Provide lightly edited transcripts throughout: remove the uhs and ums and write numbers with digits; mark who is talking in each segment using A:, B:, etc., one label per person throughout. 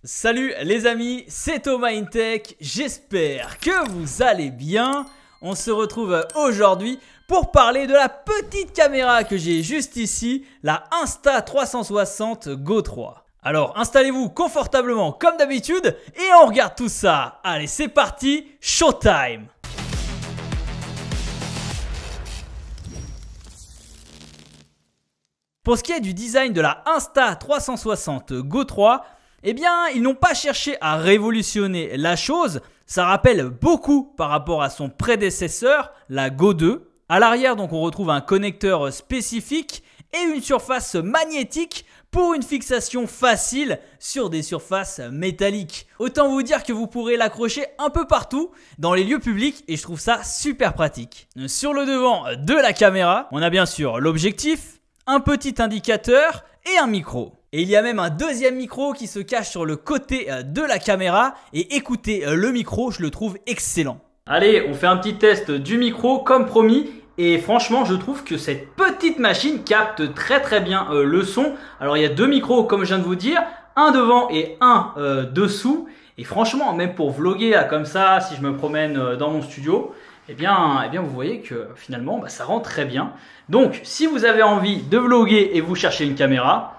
A: Salut les amis, c'est Thomas InTech, j'espère que vous allez bien. On se retrouve aujourd'hui pour parler de la petite caméra que j'ai juste ici, la Insta360 Go 3. Alors installez-vous confortablement comme d'habitude et on regarde tout ça. Allez c'est parti, showtime! Pour ce qui est du design de la Insta360 Go 3, eh bien, ils n'ont pas cherché à révolutionner la chose. Ça rappelle beaucoup par rapport à son prédécesseur, la Go 2. À l'arrière, donc, on retrouve un connecteur spécifique et une surface magnétique pour une fixation facile sur des surfaces métalliques. Autant vous dire que vous pourrez l'accrocher un peu partout dans les lieux publics et je trouve ça super pratique. Sur le devant de la caméra, on a bien sûr l'objectif, un petit indicateur et un micro. Et il y a même un deuxième micro qui se cache sur le côté de la caméra. Et écoutez, le micro, je le trouve excellent. Allez, on fait un petit test du micro comme promis. Et franchement, je trouve que cette petite machine capte très bien le son. Alors il y a deux micros comme je viens de vous dire, un devant et un dessous. Et franchement, même pour vlogger là, comme ça, si je me promène dans mon studio, eh bien vous voyez que finalement ça rend très bien. Donc si vous avez envie de vlogger et vous cherchez une caméra,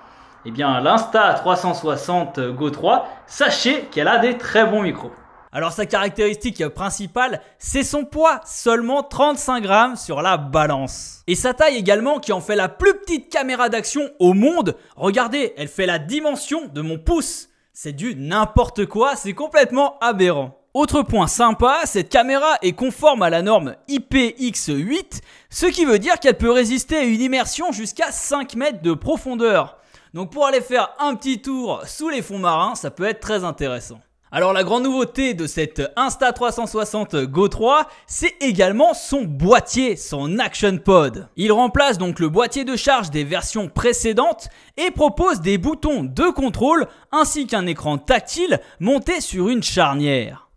A: eh bien l'Insta360 Go 3, sachez qu'elle a des très bons micros. Alors sa caractéristique principale, c'est son poids, seulement 35 grammes sur la balance. Et sa taille également qui en fait la plus petite caméra d'action au monde. Regardez, elle fait la dimension de mon pouce. C'est du n'importe quoi, c'est complètement aberrant. Autre point sympa, cette caméra est conforme à la norme IPX8, ce qui veut dire qu'elle peut résister à une immersion jusqu'à 5 mètres de profondeur. Donc pour aller faire un petit tour sous les fonds marins, ça peut être très intéressant. Alors la grande nouveauté de cette Insta360 Go 3, c'est également son boîtier, son Action Pod. Il remplace donc le boîtier de charge des versions précédentes et propose des boutons de contrôle ainsi qu'un écran tactile monté sur une charnière.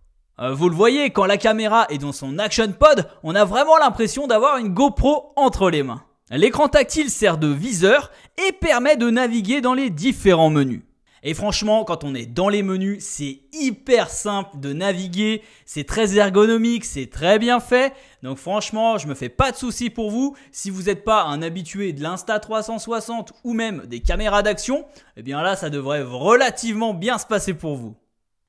A: Vous le voyez, quand la caméra est dans son Action Pod, on a vraiment l'impression d'avoir une GoPro entre les mains. L'écran tactile sert de viseur et permet de naviguer dans les différents menus. Et franchement, quand on est dans les menus, c'est hyper simple de naviguer, c'est très ergonomique, c'est très bien fait. Donc franchement, je me fais pas de soucis pour vous. Si vous n'êtes pas un habitué de l'Insta360 ou même des caméras d'action, eh bien là, ça devrait relativement bien se passer pour vous.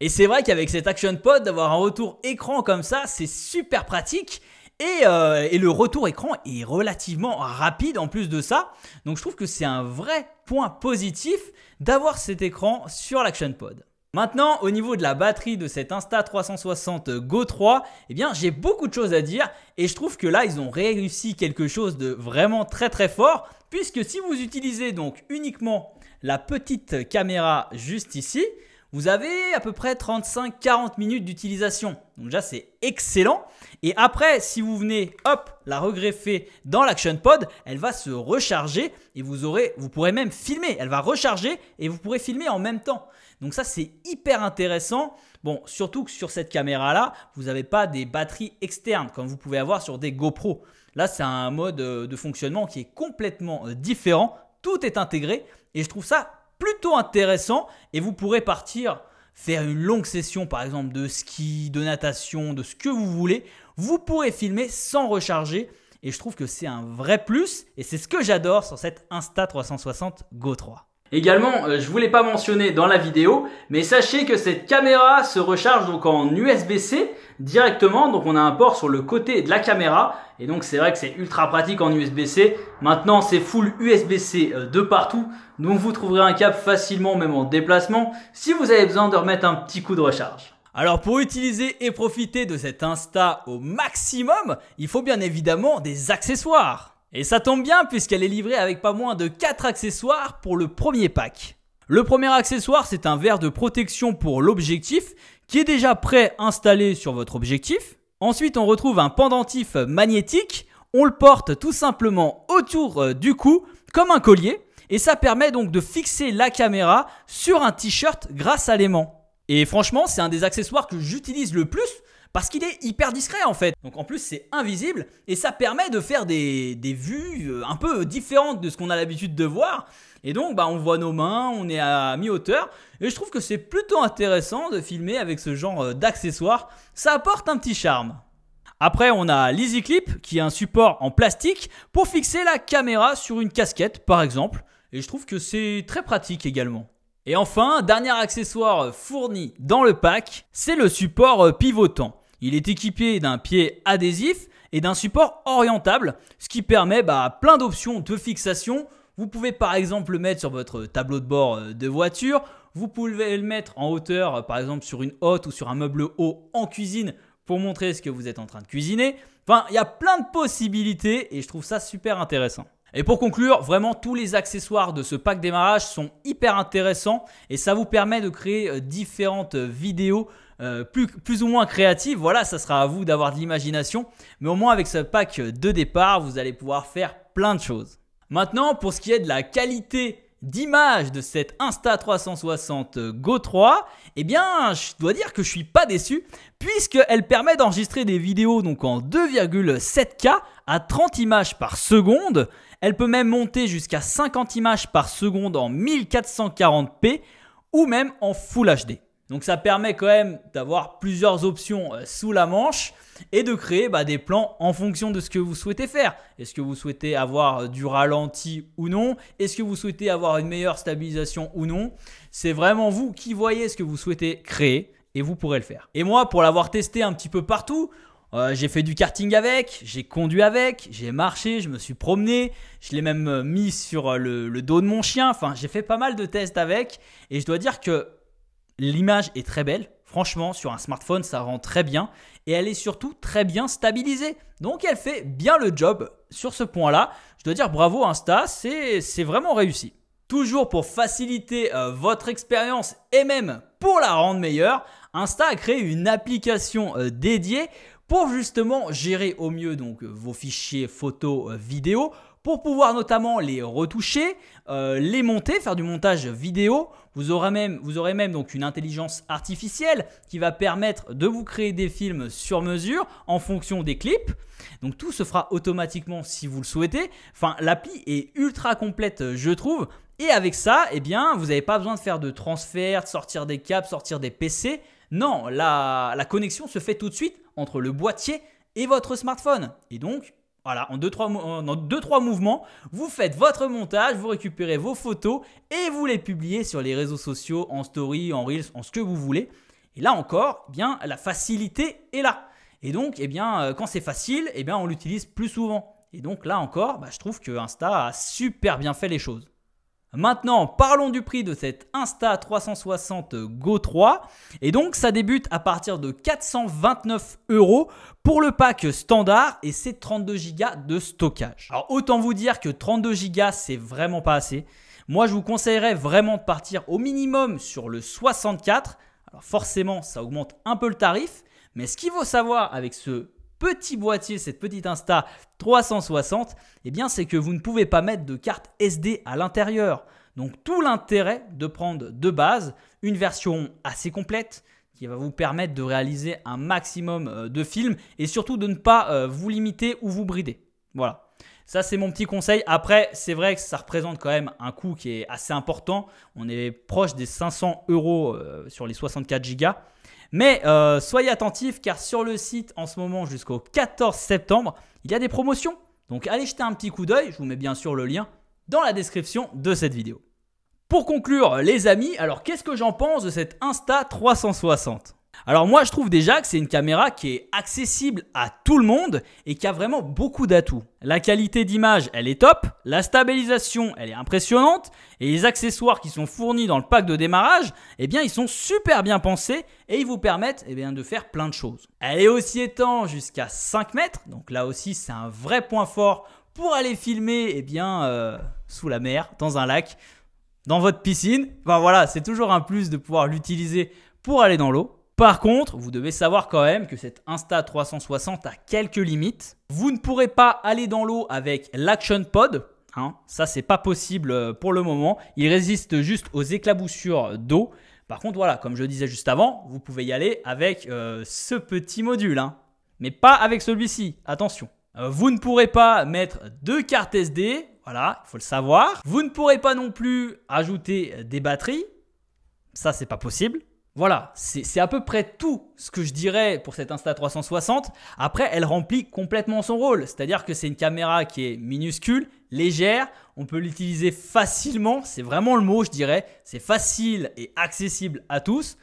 A: Et c'est vrai qu'avec cet Action Pod, d'avoir un retour écran comme ça, c'est super pratique. Et le retour écran est relativement rapide en plus de ça. Donc je trouve que c'est un vrai point positif d'avoir cet écran sur l'Action Pod. Maintenant, au niveau de la batterie de cette Insta360 Go 3, eh bien j'ai beaucoup de choses à dire. Et je trouve que là, ils ont réussi quelque chose de vraiment très fort. Puisque si vous utilisez donc uniquement la petite caméra juste ici, vous avez à peu près 35-40 minutes d'utilisation. Donc déjà, c'est excellent. Et après, si vous venez, hop, la regreffer dans l'Action Pod, elle va se recharger et vous pourrez même filmer. Elle va recharger et vous pourrez filmer en même temps. Donc ça, c'est hyper intéressant. Bon, surtout que sur cette caméra-là, vous n'avez pas des batteries externes comme vous pouvez avoir sur des GoPro. Là, c'est un mode de fonctionnement qui est complètement différent. Tout est intégré et je trouve ça plutôt intéressant et vous pourrez partir faire une longue session par exemple de ski, de natation, de ce que vous voulez. Vous pourrez filmer sans recharger et je trouve que c'est un vrai plus et c'est ce que j'adore sur cette Insta360 Go 3. Également, je ne voulais pas mentionner dans la vidéo, mais sachez que cette caméra se recharge donc en USB-C directement. Donc on a un port sur le côté de la caméra et donc c'est vrai que c'est ultra pratique en USB-C. Maintenant c'est full USB-C de partout, donc vous trouverez un câble facilement même en déplacement si vous avez besoin de remettre un petit coup de recharge. Alors pour utiliser et profiter de cette Insta au maximum, il faut bien évidemment des accessoires. Et ça tombe bien puisqu'elle est livrée avec pas moins de 4 accessoires pour le premier pack. Le premier accessoire, c'est un verre de protection pour l'objectif qui est déjà prêt installé sur votre objectif. Ensuite, on retrouve un pendentif magnétique. On le porte tout simplement autour du cou comme un collier et ça permet donc de fixer la caméra sur un t-shirt grâce à l'aimant. Et franchement, c'est un des accessoires que j'utilise le plus parce qu'il est hyper discret en fait. Donc en plus c'est invisible et ça permet de faire des vues un peu différentes de ce qu'on a l'habitude de voir. Et donc on voit nos mains, on est à mi-hauteur et je trouve que c'est plutôt intéressant de filmer avec ce genre d'accessoires. Ça apporte un petit charme. Après on a l'EasyClip qui est un support en plastique pour fixer la caméra sur une casquette par exemple. Et je trouve que c'est très pratique également. Et enfin, dernier accessoire fourni dans le pack, c'est le support pivotant. Il est équipé d'un pied adhésif et d'un support orientable, ce qui permet plein d'options de fixation. Vous pouvez par exemple le mettre sur votre tableau de bord de voiture. Vous pouvez le mettre en hauteur, par exemple sur une hotte ou sur un meuble haut en cuisine pour montrer ce que vous êtes en train de cuisiner. Enfin, il y a plein de possibilités et je trouve ça super intéressant. Et pour conclure, vraiment tous les accessoires de ce pack démarrage sont hyper intéressants et ça vous permet de créer différentes vidéos plus ou moins créatives. Voilà, ça sera à vous d'avoir de l'imagination. Mais au moins avec ce pack de départ, vous allez pouvoir faire plein de choses. Maintenant, pour ce qui est de la qualité d'image de cette Insta360 Go 3, eh bien, je dois dire que je suis pas déçu puisqu'elle permet d'enregistrer des vidéos donc en 2,7K à 30 images par seconde. Elle peut même monter jusqu'à 50 images par seconde en 1440p ou même en Full HD. Donc ça permet quand même d'avoir plusieurs options sous la manche et de créer des plans en fonction de ce que vous souhaitez faire. Est-ce que vous souhaitez avoir du ralenti ou non? Est-ce que vous souhaitez avoir une meilleure stabilisation ou non? C'est vraiment vous qui voyez ce que vous souhaitez créer et vous pourrez le faire. Et moi, pour l'avoir testé un petit peu partout, j'ai fait du karting avec, j'ai conduit avec, j'ai marché, je me suis promené, je l'ai même mis sur le dos de mon chien. Enfin, j'ai fait pas mal de tests avec et je dois dire que l'image est très belle. Franchement, sur un smartphone, ça rend très bien et elle est surtout très bien stabilisée. Donc, elle fait bien le job sur ce point-là. Je dois dire bravo Insta, c'est vraiment réussi. Toujours pour faciliter votre expérience et même pour la rendre meilleure, Insta a créé une application dédiée pour justement gérer au mieux donc vos fichiers photos, vidéos, pour pouvoir notamment les retoucher, les monter, faire du montage vidéo. Vous aurez même donc une intelligence artificielle qui va permettre de vous créer des films sur mesure en fonction des clips. Donc tout se fera automatiquement si vous le souhaitez. Enfin, l'appli est ultra complète, je trouve. Et avec ça, eh bien, vous n'avez pas besoin de faire de transfert, de sortir des câbles, sortir des PC. Non, la connexion se fait tout de suite entre le boîtier et votre smartphone. Et donc, voilà, en 2-3 mouvements, vous faites votre montage, vous récupérez vos photos et vous les publiez sur les réseaux sociaux, en story, en reels, en ce que vous voulez. Et là encore, eh bien, la facilité est là. Et donc, eh bien, quand c'est facile, eh bien, on l'utilise plus souvent. Et donc là encore, je trouve que Insta a super bien fait les choses. Maintenant, parlons du prix de cette Insta360 Go 3. Et donc, ça débute à partir de 429 € pour le pack standard et c'est 32 Go de stockage. Alors, autant vous dire que 32 Go, c'est vraiment pas assez. Moi, je vous conseillerais vraiment de partir au minimum sur le 64. Alors, forcément, ça augmente un peu le tarif. Mais ce qu'il faut savoir avec ce petit boîtier, cette petite Insta360, eh bien, c'est que vous ne pouvez pas mettre de carte SD à l'intérieur. Donc, tout l'intérêt de prendre de base une version assez complète qui va vous permettre de réaliser un maximum de films et surtout de ne pas vous limiter ou vous brider. Voilà. Ça, c'est mon petit conseil. Après, c'est vrai que ça représente quand même un coût qui est assez important. On est proche des 500 € sur les 64 Go. Mais soyez attentifs car sur le site en ce moment jusqu'au 14 septembre, il y a des promotions. Donc allez jeter un petit coup d'œil, je vous mets bien sûr le lien dans la description de cette vidéo. Pour conclure les amis, alors qu'est-ce que j'en pense de cette Insta360 ? Alors moi je trouve déjà que c'est une caméra qui est accessible à tout le monde et qui a vraiment beaucoup d'atouts. La qualité d'image elle est top, la stabilisation elle est impressionnante et les accessoires qui sont fournis dans le pack de démarrage, eh bien ils sont super bien pensés et ils vous permettent de faire plein de choses. Elle est aussi étanche jusqu'à 5 mètres, donc là aussi c'est un vrai point fort pour aller filmer sous la mer, dans un lac, dans votre piscine. Enfin voilà, c'est toujours un plus de pouvoir l'utiliser pour aller dans l'eau. Par contre, vous devez savoir quand même que cette Insta360 a quelques limites. Vous ne pourrez pas aller dans l'eau avec l'Action Pod. Ça, c'est pas possible pour le moment. Il résiste juste aux éclaboussures d'eau. Par contre, voilà, comme je le disais juste avant, vous pouvez y aller avec ce petit module, hein, mais pas avec celui-ci, attention. Vous ne pourrez pas mettre deux cartes SD, voilà, il faut le savoir. Vous ne pourrez pas non plus ajouter des batteries, ça c'est pas possible. Voilà, c'est à peu près tout ce que je dirais pour cette Insta360. Après, elle remplit complètement son rôle. C'est-à-dire que c'est une caméra qui est minuscule, légère. On peut l'utiliser facilement. C'est vraiment le mot, je dirais. C'est facile et accessible à tous.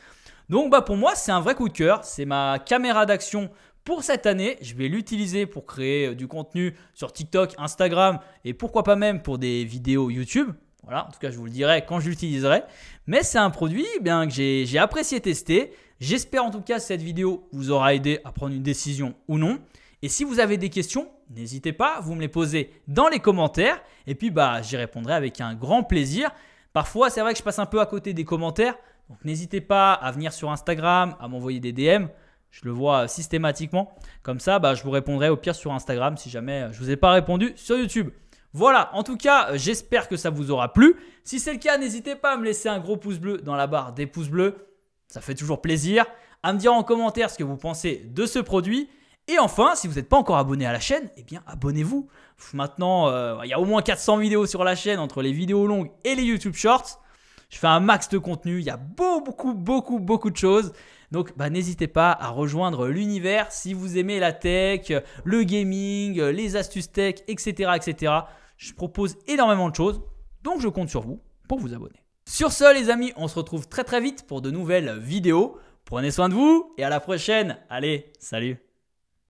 A: Donc, pour moi, c'est un vrai coup de cœur. C'est ma caméra d'action pour cette année. Je vais l'utiliser pour créer du contenu sur TikTok, Instagram et pourquoi pas même pour des vidéos YouTube. Voilà, en tout cas, je vous le dirai quand je l'utiliserai. Mais c'est un produit que j'ai apprécié tester. J'espère en tout cas que cette vidéo vous aura aidé à prendre une décision ou non. Et si vous avez des questions, n'hésitez pas, vous me les posez dans les commentaires. Et puis, j'y répondrai avec un grand plaisir. Parfois, c'est vrai que je passe un peu à côté des commentaires. Donc, n'hésitez pas à venir sur Instagram, à m'envoyer des DM. Je le vois systématiquement. Comme ça, je vous répondrai au pire sur Instagram si jamais je ne vous ai pas répondu sur YouTube. Voilà, en tout cas, j'espère que ça vous aura plu. Si c'est le cas, n'hésitez pas à me laisser un gros pouce bleu dans la barre des pouces bleus. Ça fait toujours plaisir. À me dire en commentaire ce que vous pensez de ce produit. Et enfin, si vous n'êtes pas encore abonné à la chaîne, eh bien abonnez-vous. Maintenant, il y a au moins 400 vidéos sur la chaîne entre les vidéos longues et les YouTube Shorts. Je fais un max de contenu, il y a beaucoup de choses. Donc, n'hésitez pas à rejoindre l'univers si vous aimez la tech, le gaming, les astuces tech, etc. Je propose énormément de choses, donc je compte sur vous pour vous abonner. Sur ce, les amis, on se retrouve très vite pour de nouvelles vidéos. Prenez soin de vous et à la prochaine. Allez, salut!